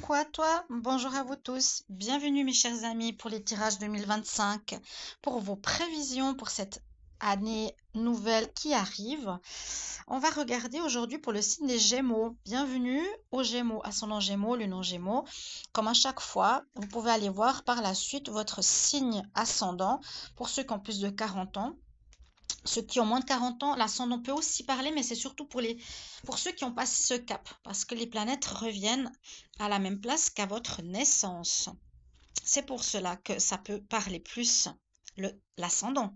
Coucou à toi, bonjour à vous tous. Bienvenue mes chers amis pour les tirages 2025, pour vos prévisions pour cette année nouvelle qui arrive. On va regarder aujourd'hui pour le signe des Gémeaux. Bienvenue aux Gémeaux, ascendant Gémeaux, le nom Gémeaux. Comme à chaque fois, vous pouvez aller voir par la suite votre signe ascendant pour ceux qui ont plus de 40 ans. Ceux qui ont moins de 40 ans, l'ascendant peut aussi parler, mais c'est surtout pour ceux qui ont passé ce cap, parce que les planètes reviennent à la même place qu'à votre naissance. C'est pour cela que ça peut parler plus l'ascendant.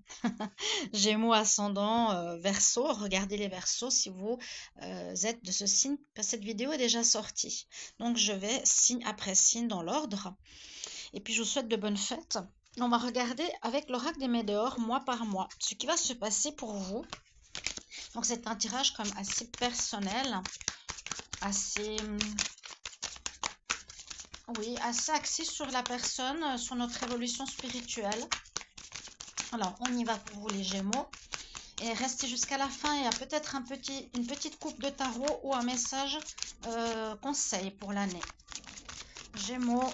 Gémeaux, ascendant, Verseau, regardez les Verseaux si vous êtes de ce signe, parce que cette vidéo est déjà sortie. Donc je vais signe après signe dans l'ordre. Et puis, je vous souhaite de bonnes fêtes. On va regarder avec l'oracle des Médéors, mois par mois, ce qui va se passer pour vous. Donc, c'est un tirage quand même assez personnel, assez, oui, assez axé sur la personne, sur notre évolution spirituelle. Alors, on y va pour vous les Gémeaux. Et restez jusqu'à la fin. Il y a peut-être une petite coupe de tarot ou un message conseil pour l'année. Gémeaux.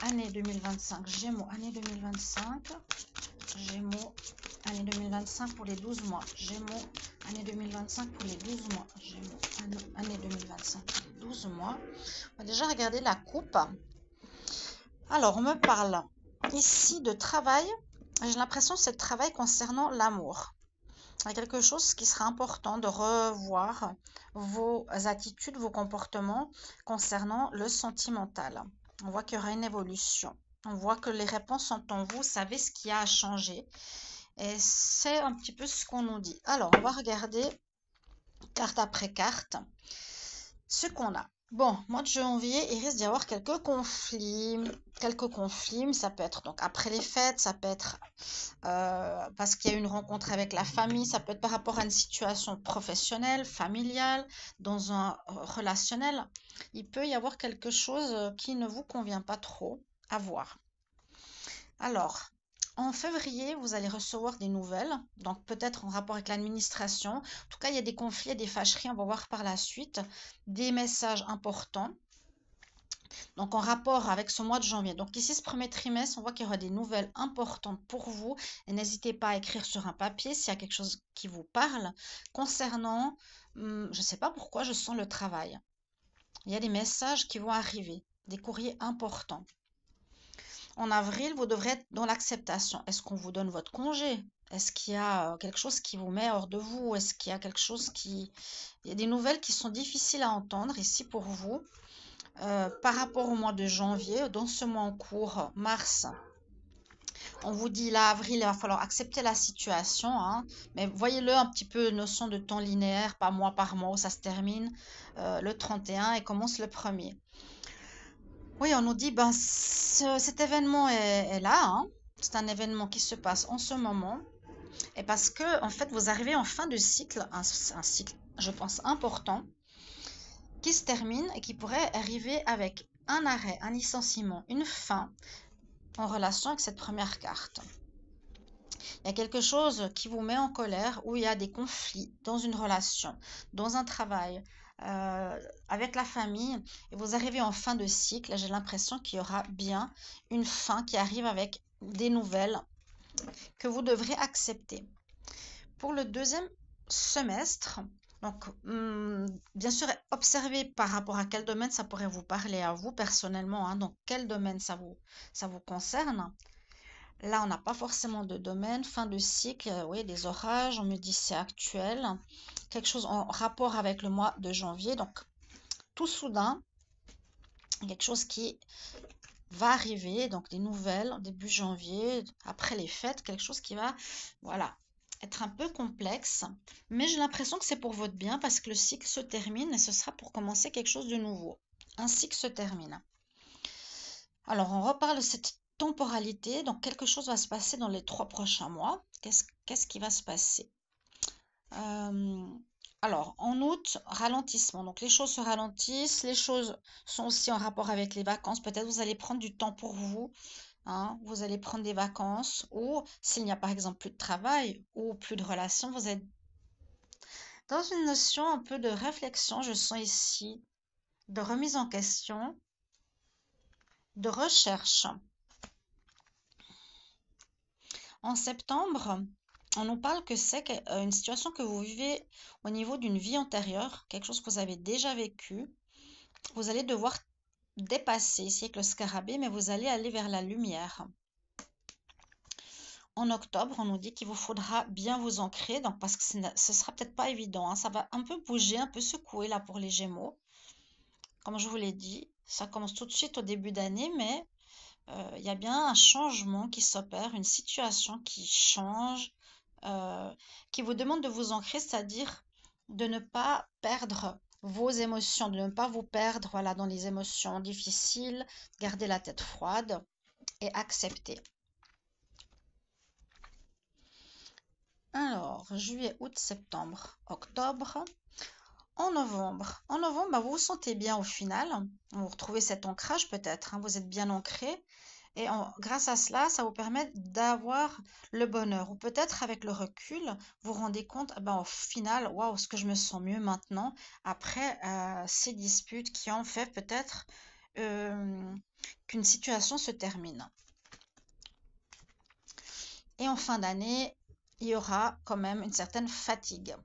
Année 2025, Gémeaux, année 2025, Gémeaux, année 2025 pour les 12 mois, Gémeaux, année 2025 pour les 12 mois, Gémeaux, année 2025 pour les 12 mois. On va déjà regarder la coupe. Alors, on me parle ici de travail. J'ai l'impression que c'est le travail concernant l'amour. Il y a quelque chose qui sera important de revoir vos attitudes, vos comportements concernant le sentimental. On voit qu'il y aura une évolution. On voit que les réponses sont en vous. Vous savez ce qui a à changer. Et c'est un petit peu ce qu'on nous dit. Alors, on va regarder carte après carte ce qu'on a. Bon, mois de janvier, il risque d'y avoir quelques conflits. Mais ça peut être donc après les fêtes, ça peut être parce qu'il y a une rencontre avec la famille, ça peut être par rapport à une situation professionnelle, familiale, dans un relationnel. Il peut y avoir quelque chose qui ne vous convient pas trop à voir. Alors, en février, vous allez recevoir des nouvelles, donc peut-être en rapport avec l'administration. En tout cas, il y a des conflits et des fâcheries, on va voir par la suite, des messages importants. Donc en rapport avec ce mois de janvier. Donc ici, ce premier trimestre, on voit qu'il y aura des nouvelles importantes pour vous. Et n'hésitez pas à écrire sur un papier s'il y a quelque chose qui vous parle concernant, je ne sais pas pourquoi, je sens le travail. Il y a des messages qui vont arriver, des courriers importants. En avril, vous devrez être dans l'acceptation. Est-ce qu'on vous donne votre congé? Est-ce qu'il y a quelque chose qui vous met hors de vous? Est-ce qu'il y a quelque chose qui... Il y a des nouvelles qui sont difficiles à entendre ici pour vous. Par rapport au mois de janvier, dans ce mois en cours, mars, on vous dit là, avril, il va falloir accepter la situation, hein, mais voyez-le un petit peu, notion de temps linéaire, pas mois par mois, où ça se termine le 31 et commence le 1er. Oui, on nous dit, ben, cet événement est là, hein, c'est un événement qui se passe en ce moment, et parce que, en fait, vous arrivez en fin de cycle, un cycle, je pense, important, qui se termine et qui pourrait arriver avec un arrêt, un licenciement, une fin en relation avec cette première carte. Il y a quelque chose qui vous met en colère où il y a des conflits dans une relation, dans un travail, avec la famille et vous arrivez en fin de cycle. J'ai l'impression qu'il y aura bien une fin qui arrive avec des nouvelles que vous devrez accepter. Pour le deuxième semestre, donc, bien sûr, observez par rapport à quel domaine ça pourrait vous parler à vous personnellement, hein, donc quel domaine ça vous concerne. Là, on n'a pas forcément de domaine, fin de cycle, oui, des orages, on me dit c'est actuel, quelque chose en rapport avec le mois de janvier, donc tout soudain, quelque chose qui va arriver, donc des nouvelles début janvier, après les fêtes, quelque chose qui va, voilà, être un peu complexe, mais j'ai l'impression que c'est pour votre bien parce que le cycle se termine et ce sera pour commencer quelque chose de nouveau. Un cycle se termine. Alors, on reparle de cette temporalité, donc quelque chose va se passer dans les 3 prochains mois. Qu'est-ce qui va se passer? Alors, en août, ralentissement. Donc, les choses se ralentissent. Les choses sont aussi en rapport avec les vacances. Peut-être vous allez prendre du temps pour vous. Hein, vous allez prendre des vacances. Ou s'il n'y a par exemple plus de travail ou plus de relations, vous êtes dans une notion un peu de réflexion. Je sens ici de remise en question, de recherche. En septembre, on nous parle que c'est une situation que vous vivez au niveau d'une vie antérieure, quelque chose que vous avez déjà vécu. Vous allez devoir dépasser ici avec le scarabée, mais vous allez aller vers la lumière. En octobre, on nous dit qu'il vous faudra bien vous ancrer, donc parce que ce sera peut-être pas évident, hein. Ça va un peu bouger, un peu secouer là pour les Gémeaux. Comme je vous l'ai dit, ça commence tout de suite au début d'année, mais il y a bien un changement qui s'opère, une situation qui change, qui vous demande de vous ancrer, c'est-à-dire de ne pas perdre vos émotions, de ne pas vous perdre voilà, dans les émotions difficiles, garder la tête froide et accepter. Alors, juillet, août, septembre, octobre. En novembre, bah, vous vous sentez bien au final. Vous retrouvez cet ancrage peut-être, hein, vous êtes bien ancré. Et grâce à cela, ça vous permet d'avoir le bonheur. Ou peut-être avec le recul, vous vous rendez compte, ah ben, au final, waouh, est-ce que je me sens mieux maintenant après ces disputes qui ont fait peut-être euh, qu'une situation se termine. Et en fin d'année, il y aura quand même une certaine fatigue.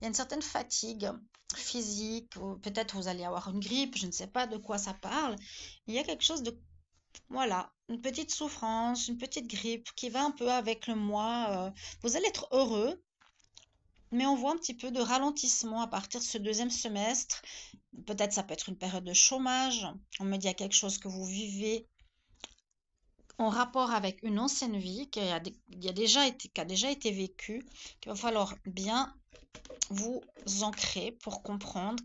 Il y a une certaine fatigue physique, ou peut-être vous allez avoir une grippe, je ne sais pas de quoi ça parle. Il y a quelque chose de, voilà, une petite souffrance, une petite grippe qui va un peu avec le mois. Vous allez être heureux, mais on voit un petit peu de ralentissement à partir de ce deuxième semestre. Peut-être ça peut être une période de chômage. On me dit il y a quelque chose que vous vivez en rapport avec une ancienne vie qui a déjà été vécue, qu'il va falloir bien vous ancrer pour comprendre.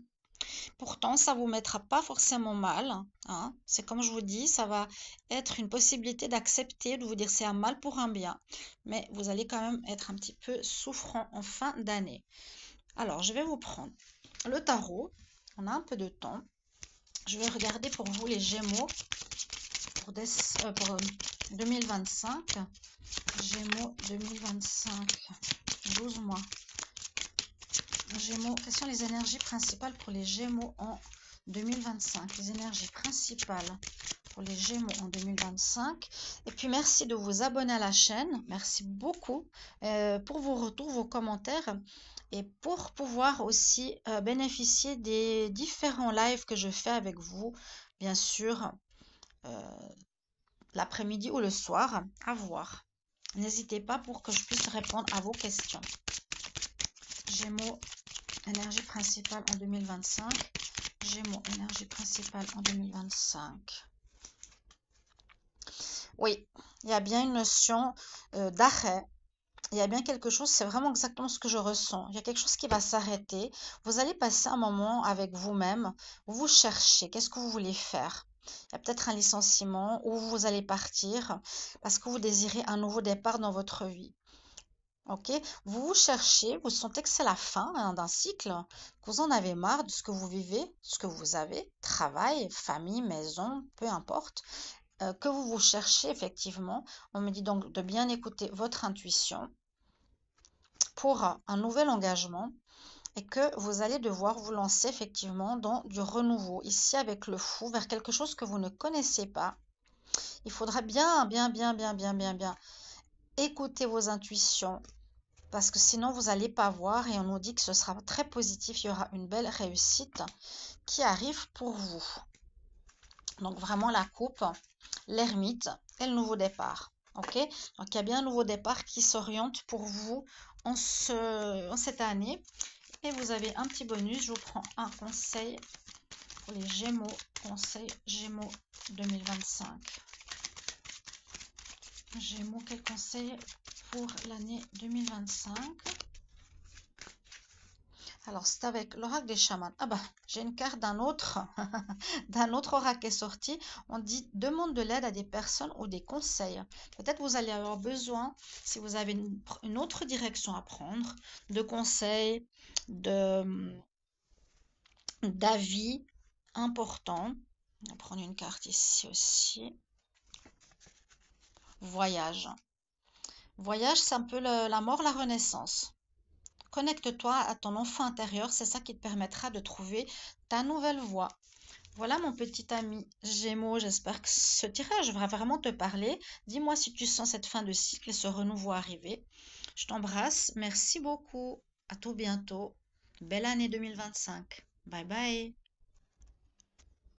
Pourtant, ça vous mettra pas forcément mal, hein. C'est comme je vous dis, ça va être une possibilité d'accepter, de vous dire c'est un mal pour un bien. Mais vous allez quand même être un petit peu souffrant en fin d'année. Alors, je vais vous prendre le tarot. On a un peu de temps. Je vais regarder pour vous les Gémeaux pour 2025. Gémeaux 2025. 12 mois. Gémeaux, quelles sont les énergies principales pour les Gémeaux en 2025? Les énergies principales pour les Gémeaux en 2025. Et puis merci de vous abonner à la chaîne. Merci beaucoup pour vos retours, vos commentaires et pour pouvoir aussi bénéficier des différents lives que je fais avec vous, bien sûr, l'après-midi ou le soir, à voir. N'hésitez pas pour que je puisse répondre à vos questions. Gémeaux, énergie principale en 2025. Gémeaux, énergie principale en 2025. Oui, il y a bien une notion d'arrêt. Il y a bien quelque chose, c'est vraiment exactement ce que je ressens. Il y a quelque chose qui va s'arrêter. Vous allez passer un moment avec vous-même. Vous cherchez. Qu'est-ce que vous voulez faire? Il y a peut-être un licenciement ou vous allez partir parce que vous désirez un nouveau départ dans votre vie. Ok, vous vous cherchez, vous sentez que c'est la fin hein, d'un cycle, que vous en avez marre de ce que vous vivez, de ce que vous avez, travail, famille, maison, peu importe, que vous vous cherchez effectivement. On me dit donc de bien écouter votre intuition pour un nouvel engagement et que vous allez devoir vous lancer effectivement dans du renouveau, ici avec le fou, vers quelque chose que vous ne connaissez pas. Il faudra bien écouter vos intuitions, parce que sinon vous n'allez pas voir et on nous dit que ce sera très positif, il y aura une belle réussite qui arrive pour vous. Donc vraiment la coupe, l'ermite et le nouveau départ. Ok, donc il y a bien un nouveau départ qui s'oriente pour vous en cette année. Et vous avez un petit bonus, je vous prends un conseil pour les Gémeaux, conseil Gémeaux 2025. Gémeaux, quel conseil pour l'année 2025? Alors, c'est avec l'oracle des chamans. Ah bah, j'ai une carte d'un autre, d'un autre oracle qui est sorti. On dit demande de l'aide à des personnes ou des conseils. Peut-être vous allez avoir besoin, si vous avez une autre direction à prendre, de conseils, d'avis importants. On va prendre une carte ici aussi. Voyage. Voyage, c'est un peu la mort, la renaissance. Connecte-toi à ton enfant intérieur, c'est ça qui te permettra de trouver ta nouvelle voie. Voilà mon petit ami Gémeaux, j'espère que ce tirage va vraiment te parler. Dis-moi si tu sens cette fin de cycle et ce renouveau arriver. Je t'embrasse, merci beaucoup, à tout bientôt. Belle année 2025. Bye bye.